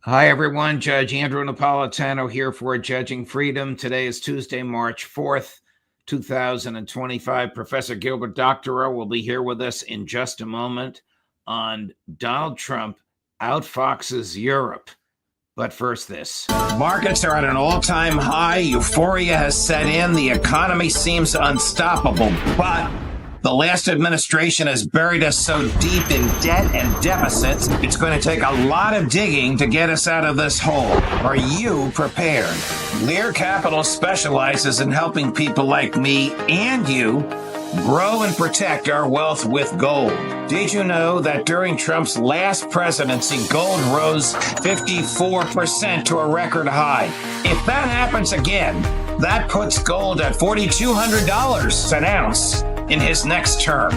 Hi, everyone. Judge Andrew Napolitano here for Judging Freedom. Today is Tuesday, March 4th, 2025. Professor Gilbert Doctorow will be here with us in just a moment on Donald Trump outfoxes Europe. But first, this. Markets are at an all-time high. Euphoria has set in. The economy seems unstoppable, but the last administration has buried us so deep in debt and deficits, it's going to take a lot of digging to get us out of this hole. Are you prepared? Lear Capital specializes in helping people like me and you grow and protect our wealth with gold. Did you know that during Trump's last presidency, gold rose 54% to a record high? If that happens again, that puts gold at $4,200 an ounce in his next term.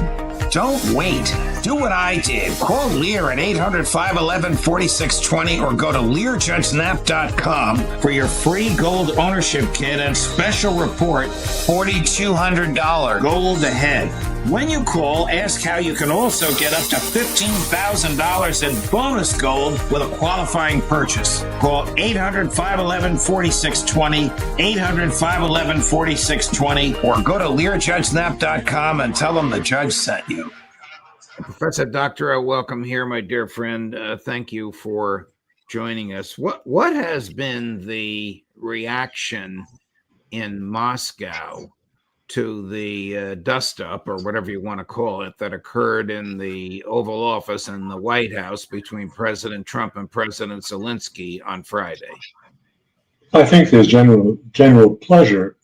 Don't wait. Do what I did. Call Lear at 800-511-4620 or go to LearJudgeNap.com for your free gold ownership kit and special report, $4,200 gold ahead. When you call, ask how you can also get up to $15,000 in bonus gold with a qualifying purchase. Call 800-511-4620, 800-511-4620, or go to LearJudgeNap.com and tell them the judge sent you. Professor Doctorow, welcome here, my dear friend. Thank you for joining us. What has been the reaction in Moscow to the dust-up, or whatever you want to call it, that occurred in the Oval Office and the White House between President Trump and President Zelenskyy on Friday? I think there's general pleasure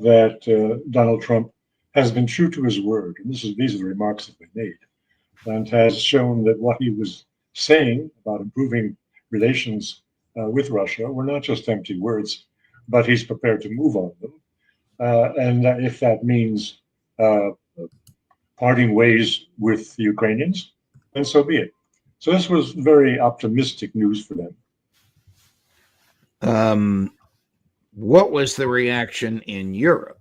that Donald Trump has been true to his word, and these are the remarks that we made, and has shown that what he was saying about improving relations with Russia were not just empty words, but he's prepared to move on them. And if that means parting ways with the Ukrainians, then so be it. So this was very optimistic news for them. What was the reaction in Europe?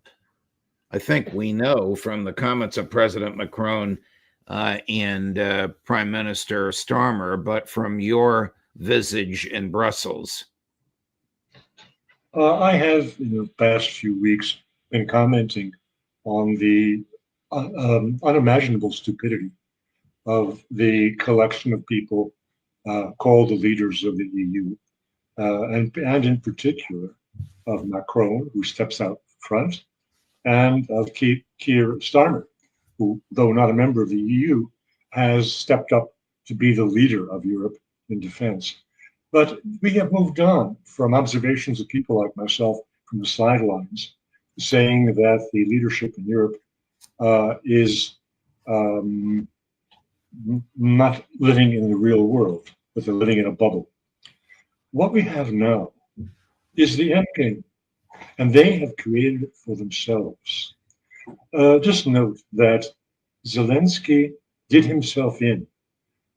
I think we know from the comments of President Macron and Prime Minister Starmer, but from your visage in Brussels. I have, in the past few weeks, been commenting on the unimaginable stupidity of the collection of people called the leaders of the EU, and in particular of Macron, who steps out front, and of Keir Starmer, who, though not a member of the EU, has stepped up to be the leader of Europe in defense. But we have moved on from observations of people like myself from the sidelines, saying that the leadership in Europe is not living in the real world, but they're living in a bubble. What we have now is the end game, and they have created it for themselves. Just note that Zelenskyy did himself in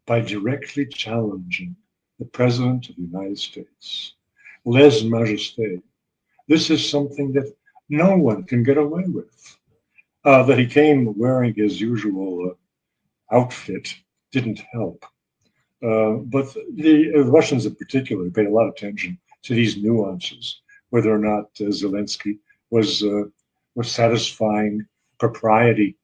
by directly challenging the President of the United States. Lèse majesté. This is something that no one can get away with. That he came wearing his usual outfit didn't help. But the Russians in particular paid a lot of attention to these nuances, whether or not Zelenskyy was satisfying propriety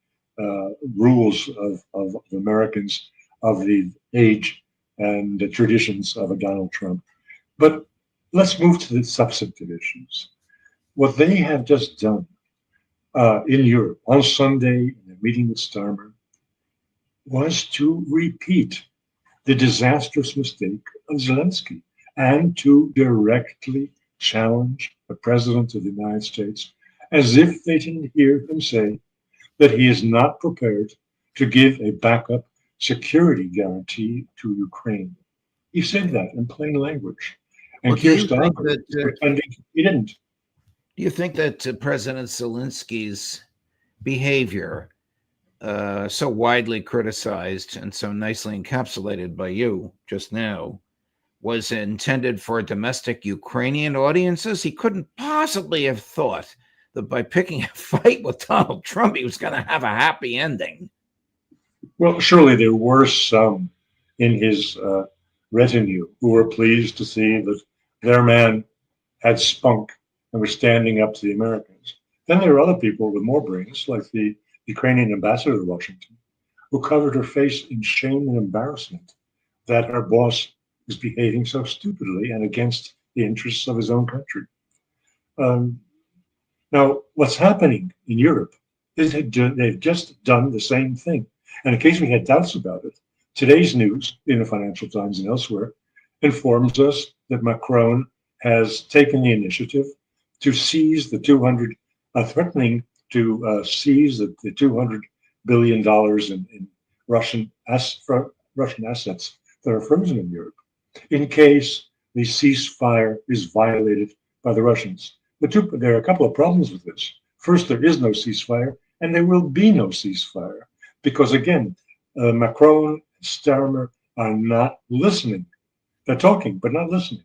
rules of Americans of the age and the traditions of a Donald Trump. But let's move to the substantive issues. What they have just done in Europe on Sunday in a meeting with Starmer was to repeat the disastrous mistake of Zelenskyy and to directly challenge the President of the United States as if they didn't hear him say that he is not prepared to give a backup security guarantee to Ukraine. He said that in plain language. And Keir Starmer pretending he didn't. Do you think that President Zelenskyy's behavior, so widely criticized and so nicely encapsulated by you just now, was intended for domestic Ukrainian audiences? He couldn't possibly have thought that by picking a fight with Donald Trump, he was going to have a happy ending. Well, surely there were some in his retinue who were pleased to see that their man had spunk and was standing up to the Americans. Then there were other people with more brains, like the Ukrainian ambassador to Washington, who covered her face in shame and embarrassment that her boss was behaving so stupidly and against the interests of his own country. Now, what's happening in Europe is they've just done the same thing. And in case we had doubts about it, today's news in the Financial Times and elsewhere informs us that Macron has taken the initiative to seize the threatening to seize the $200 billion in Russian assets that are frozen in Europe, in case the ceasefire is violated by the Russians. There are a couple of problems with this. First, there is no ceasefire, and there will be no ceasefire, because again, Macron and Starmer are not listening. They're talking, but not listening.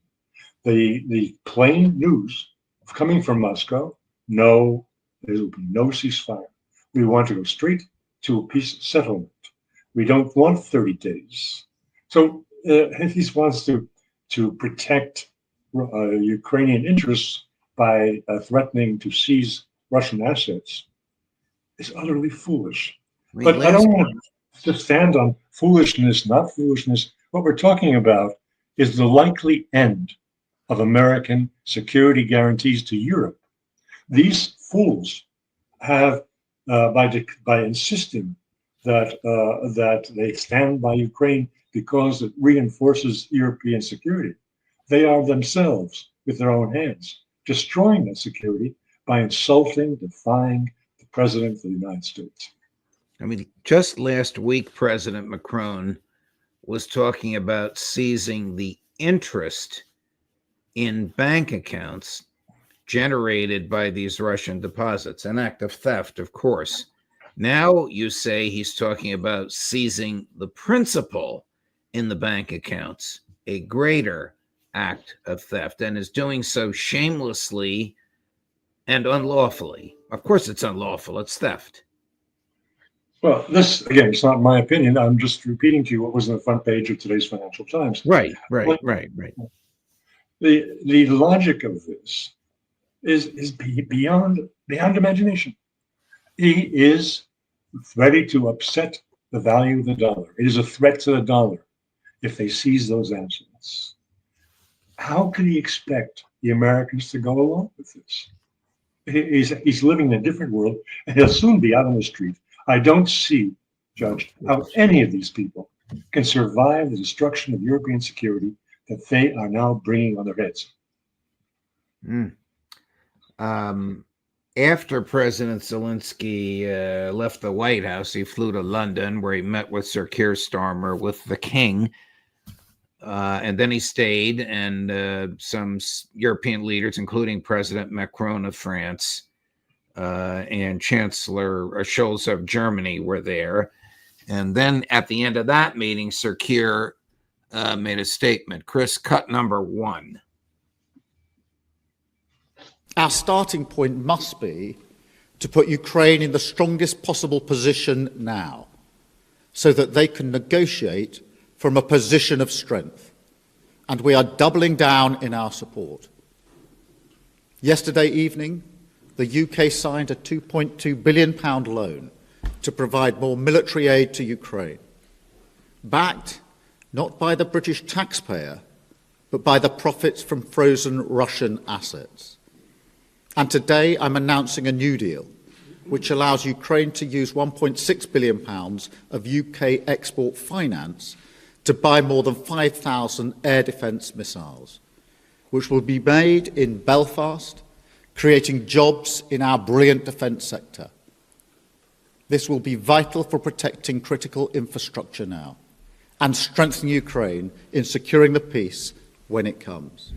The plain news coming from Moscow, no, there will be no ceasefire. We want to go straight to a peace settlement. We don't want 30 days. So he wants to protect Ukrainian interests by threatening to seize Russian assets is utterly foolish. But I don't want to stand on foolishness, not foolishness. What we're talking about is the likely end of American security guarantees to Europe. These fools have, by insisting that they stand by Ukraine because it reinforces European security, they are themselves, with their own hands, destroying that security by insulting, defying the President of the United States. I mean, just last week, President Macron was talking about seizing the interest in bank accounts generated by these Russian deposits, an act of theft, of course. Now you say he's talking about seizing the principal in the bank accounts, a greater act of theft, and is doing so shamelessly and unlawfully. Of course it's unlawful, it's theft. Well, this, again, it's not my opinion. I'm just repeating to you what was on the front page of today's Financial Times. Right. The logic of this is beyond imagination. He is ready to upset the value of the dollar. It is a threat to the dollar if they seize those assets. How could he expect the Americans to go along with this? He's living in a different world, and he'll soon be out on the street. I don't see, Judge, how any of these people can survive the destruction of European security that they are now bringing on their heads. After President Zelenskyy left the White House, he flew to London, where he met with Sir Keir Starmer, with the King. And then he stayed, and some European leaders, including President Macron of France and Chancellor Scholz of Germany, were there. And then at the end of that meeting, Sir Keir made a statement. Chris, cut number 1. Our starting point must be to put Ukraine in the strongest possible position now, so that they can negotiate from a position of strength. And we are doubling down in our support. Yesterday evening, the UK signed a £2.2 billion loan to provide more military aid to Ukraine, backed not by the British taxpayer, but by the profits from frozen Russian assets. And today I'm announcing a new deal, which allows Ukraine to use £1.6 billion of UK export finance to buy more than 5,000 air defence missiles, which will be made in Belfast, creating jobs in our brilliant defence sector. This will be vital for protecting critical infrastructure now and strengthening Ukraine in securing the peace when it comes.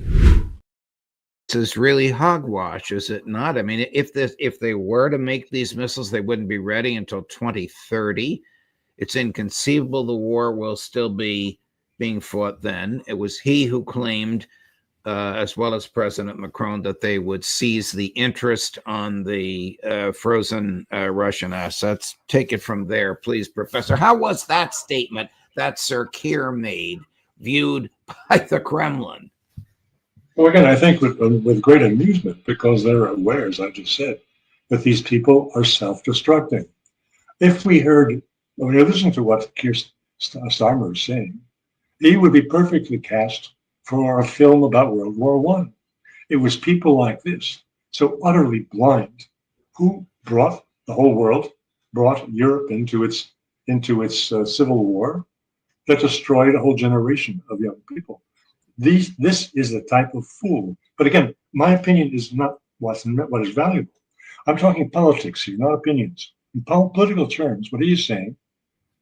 This is really hogwash, is it not? I mean, if they were to make these missiles, they wouldn't be ready until 2030. It's inconceivable the war will still be being fought then. It was he who claimed, as well as President Macron, that they would seize the interest on the frozen Russian assets. Take it from there, please, Professor. How was that statement that Sir Keir made viewed by the Kremlin. Well, again, I think with great amusement, because they're aware, as I just said, that these people are self-destructing. If we heard, when you listen to what Keir Starmer is saying, he would be perfectly cast for a film about World War I. It was people like this, so utterly blind, who brought the whole world, brought Europe into its civil war that destroyed a whole generation of young people. This is the type of fool. But again, my opinion is not what is valuable. I'm talking politics here, not opinions. In political terms, what he is saying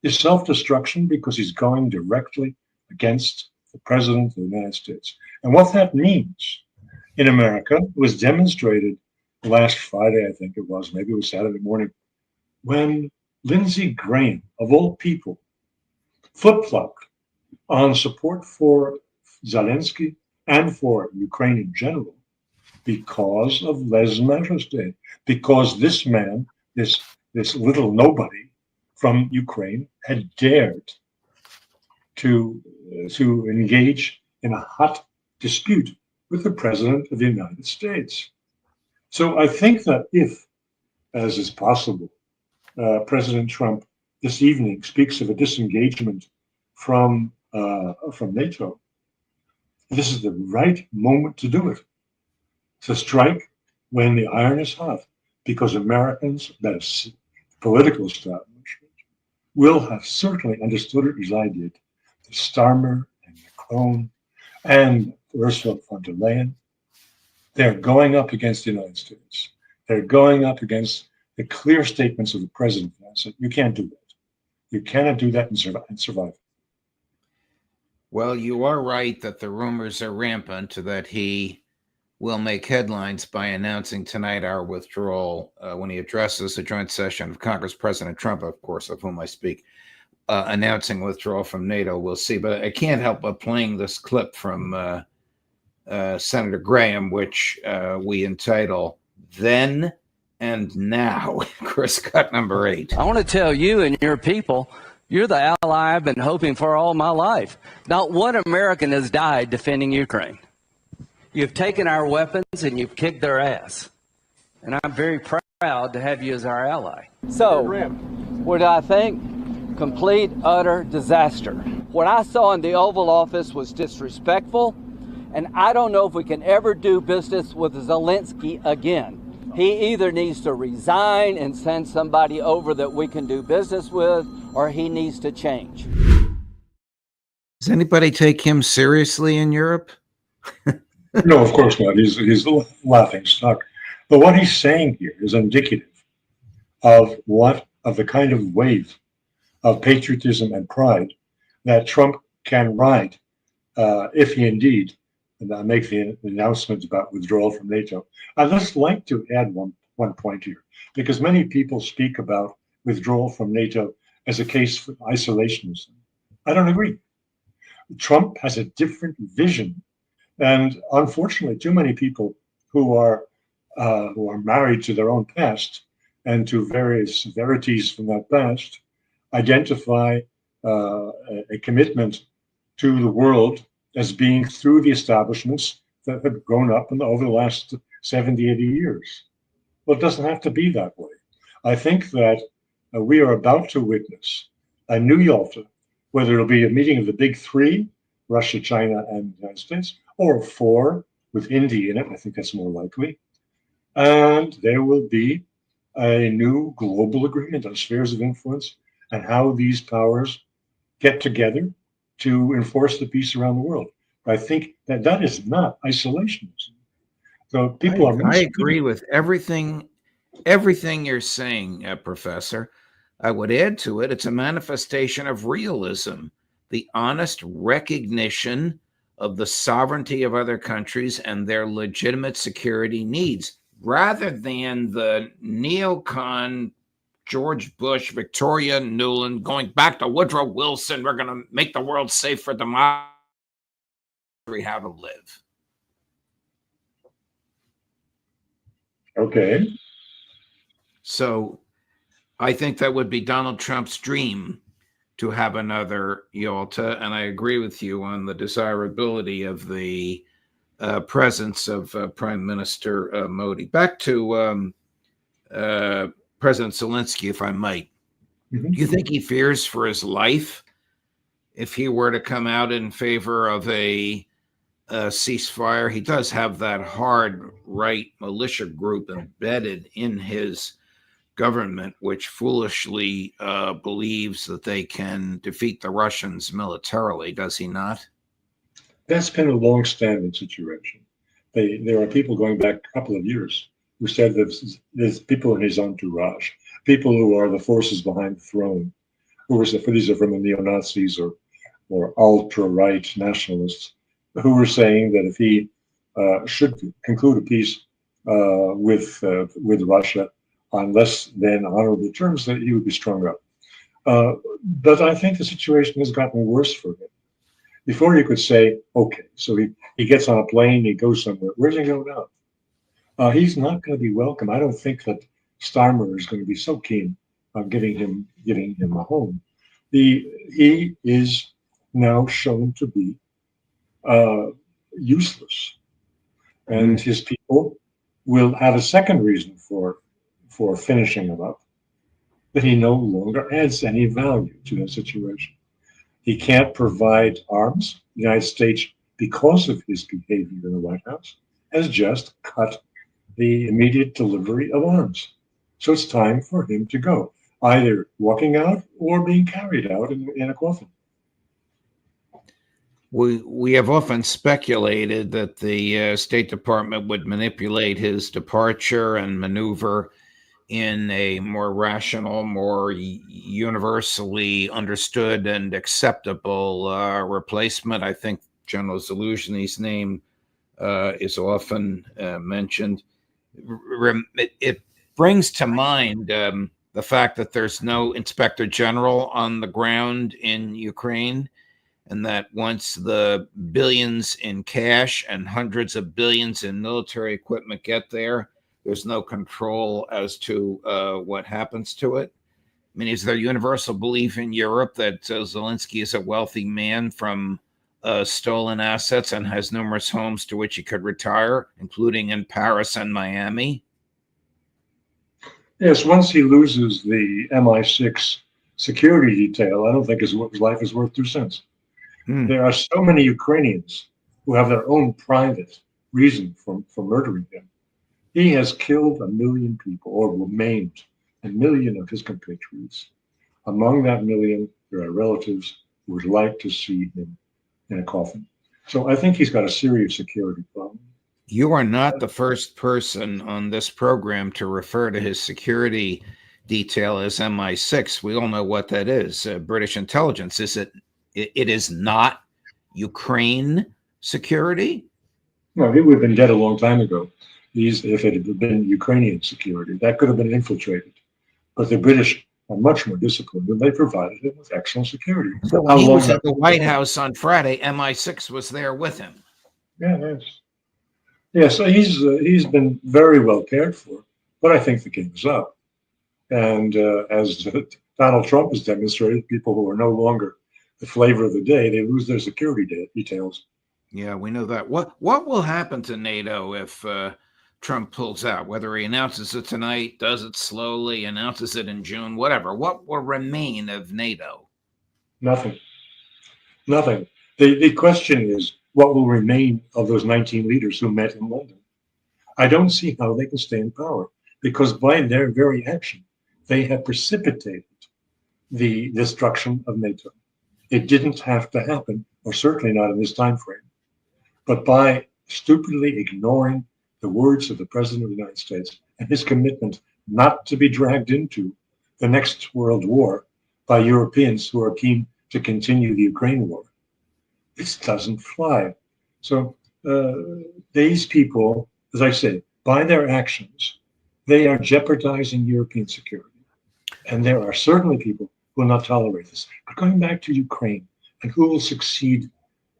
is self-destruction because he's going directly against the president of the United States. And what that means in America was demonstrated last Friday, I think it was, maybe it was Saturday morning, when Lindsay Graham, of all people, flip-flopped on support for Zelenskyy and for Ukraine in general because of Les Majesté, because this man, this little nobody from Ukraine, had dared to engage in a hot dispute with the president of the United States. So I think that if, as is possible, President Trump this evening speaks of a disengagement from NATO, this is the right moment to do it, to strike when the iron is hot, because Americans, that is political establishment, will have certainly understood it as I did. Starmer and Macron and Ursula von der Leyen, they're going up against the United States. They're going up against the clear statements of the president. I said, you can't do that. You cannot do that and survive. Well, you are right that the rumors are rampant that he will make headlines by announcing tonight our withdrawal when he addresses a joint session of Congress. President Trump, of course, of whom I speak, announcing withdrawal from NATO. We'll see. But I can't help but playing this clip from Senator Graham, which we entitle Then and Now. Chris, cut number 8. I want to tell you and your people, you're the ally I've been hoping for all my life. Not one American has died defending Ukraine. You've taken our weapons and you've kicked their ass. And I'm very proud to have you as our ally. So, what did I think? Complete, utter disaster. What I saw in the Oval Office was disrespectful, and I don't know if we can ever do business with Zelenskyy again. He either needs to resign and send somebody over that we can do business with, or he needs to change. Does anybody take him seriously in Europe? No, of course not. He's a laughing stock. But what he's saying here is indicative of the kind of wave of patriotism and pride that Trump can ride if he indeed make the announcement about withdrawal from NATO. I'd just like to add one point here, because many people speak about withdrawal from NATO as a case for isolationism. I don't agree. Trump has a different vision, and unfortunately, too many people who are married to their own past and to various severities from that past identify a commitment to the world as being through the establishments that have grown up over the last 70, 80 years. Well, it doesn't have to be that way. I think that we are about to witness a new Yalta, whether it'll be a meeting of the big three, Russia, China, and the United States, or 4 with India in it. I think that's more likely. And there will be a new global agreement on spheres of influence and how these powers get together to enforce the peace around the world. But I think that is not isolationism. So people I agree with everything you're saying, Professor. I would add to it, it's a manifestation of realism, the honest recognition of the sovereignty of other countries and their legitimate security needs, rather than the neocon George Bush, Victoria Nuland, going back to Woodrow Wilson, we're going to make the world safe for democracy, how to live. Okay. So I think that would be Donald Trump's dream, to have another Yalta, and I agree with you on the desirability of the presence of Prime Minister Modi. Back to President Zelenskyy, if I might. Mhm. Do you think he fears for his life if he were to come out in favor of a ceasefire? He does have that hard right militia group embedded in his government, which foolishly believes that they can defeat the Russians militarily, does he not? That's been a long-standing situation. There are people going back a couple of years who said that there's people in his entourage, people who are the forces behind the throne, these are from the neo-Nazis or ultra-right nationalists, who were saying that if he should conclude a peace with Russia on less than honorable terms, that he would be strung up. But I think the situation has gotten worse for him. Before you could say, okay, so he gets on a plane, he goes somewhere. Where's he going now? He's not going to be welcome. I don't think that Starmer is going to be so keen on giving him a home. He is now shown to be useless, and his people will have a second reason for finishing him up, that he no longer adds any value to the situation. He can't provide arms. The United States, because of his behavior in the White House, has just cut the immediate delivery of arms. So it's time for him to go, either walking out or being carried out in a coffin. We have often speculated that the State Department would manipulate his departure and maneuver in a more rational, more universally understood and acceptable replacement. I think General Zelensky's name is often mentioned. It brings to mind the fact that there's no inspector general on the ground in Ukraine, and that once the billions in cash and hundreds of billions in military equipment get there, there's no control as to what happens to it. I mean, is there universal belief in Europe that Zelenskyy is a wealthy man from stolen assets and has numerous homes to which he could retire, including in Paris and Miami? Yes, once he loses the MI6 security detail, I don't think his life is worth 2 cents. There are so many Ukrainians who have their own private reason for murdering him. He has killed 1 million people, or maimed 1 million of his compatriots. Among that 1 million, there are relatives who would like to see him in a coffin. So I think he's got a serious security problem. You are not the first person on this program to refer to his security detail as MI6. We all know what that is. British intelligence. It is not Ukraine security? No, he would have been dead a long time ago. If it had been Ukrainian security, that could have been infiltrated. But the British are much more disciplined, and they provided him with excellent security. So when he was at the White House on Friday, MI6 was there with him. Yeah, yes. Yeah, so he's been very well cared for, but I think the game is up. And as Donald Trump has demonstrated, people who are no longer the flavor of the day, they lose their security details. Yeah, we know that. What will happen to NATO if Trump pulls out? Whether he announces it tonight, does it slowly, announces it in June, whatever. What will remain of NATO? Nothing. Nothing. The question is, what will remain of those 19 leaders who met in London? I don't see how they can stay in power, because by their very action, they have precipitated the destruction of NATO. It didn't have to happen, or certainly not in this time frame. But by stupidly ignoring the words of the President of the United States and his commitment not to be dragged into the next world war by Europeans who are keen to continue the Ukraine war, this doesn't fly. So these people, as I said, by their actions, they are jeopardizing European security. And there are certainly people who will not tolerate this. But going back to Ukraine and who will succeed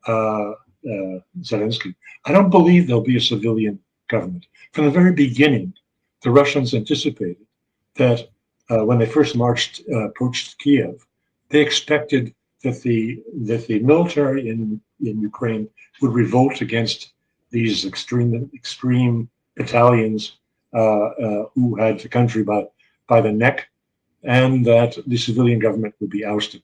Zelenskyy, I don't believe there'll be a civilian government. From the very beginning, the Russians anticipated that when they first approached Kiev, They expected that the military in Ukraine would revolt against these extreme battalions who had the country by the neck, and that the civilian government would be ousted.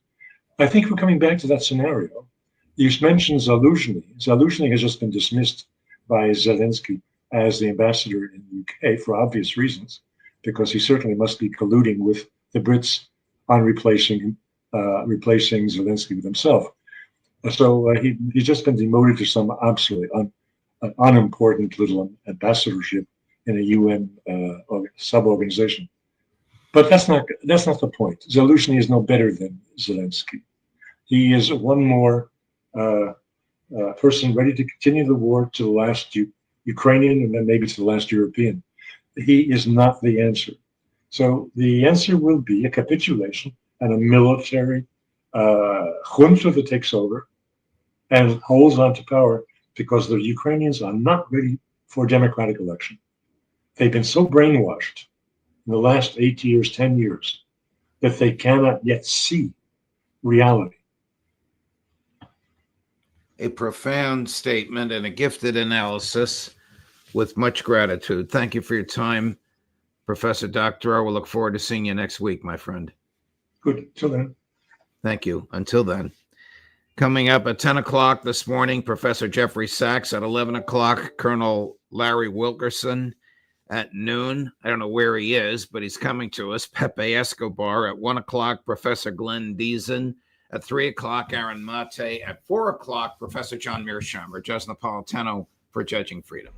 I think we're coming back to that scenario. You mentioned Zelenskyy. Zelenskyy has just been dismissed by Zelenskyy as the ambassador in the UK for obvious reasons, because he certainly must be colluding with the Brits on replacing Zelenskyy with himself. So he's just been demoted to some absolutely unimportant little ambassadorship in a UN sub-organization. But that's not the point. Zelenskyy is no better than Zelenskyy. He is one more person ready to continue the war to the last Ukrainian and then maybe to the last European. He is not the answer. So the answer will be a capitulation and a military junta that takes over and holds on to power, because the Ukrainians are not ready for a democratic election. They've been so brainwashed in the last 8 years, 10 years, that they cannot yet see reality. A profound statement and a gifted analysis with much gratitude. Thank you for your time, Professor Doctorow. We'll look forward to seeing you next week, my friend. Good. Till then. Thank you. Until then. Coming up at 10 o'clock this morning, Professor Jeffrey Sachs. At 11 o'clock, Colonel Larry Wilkerson. At noon, I don't know where he is, but he's coming to us, Pepe Escobar. At 1 o'clock, Professor Glenn Deason. At 3 o'clock, Aaron Mate. At 4 o'clock, Professor John Mearsheimer. Just Napolitano for Judging Freedom.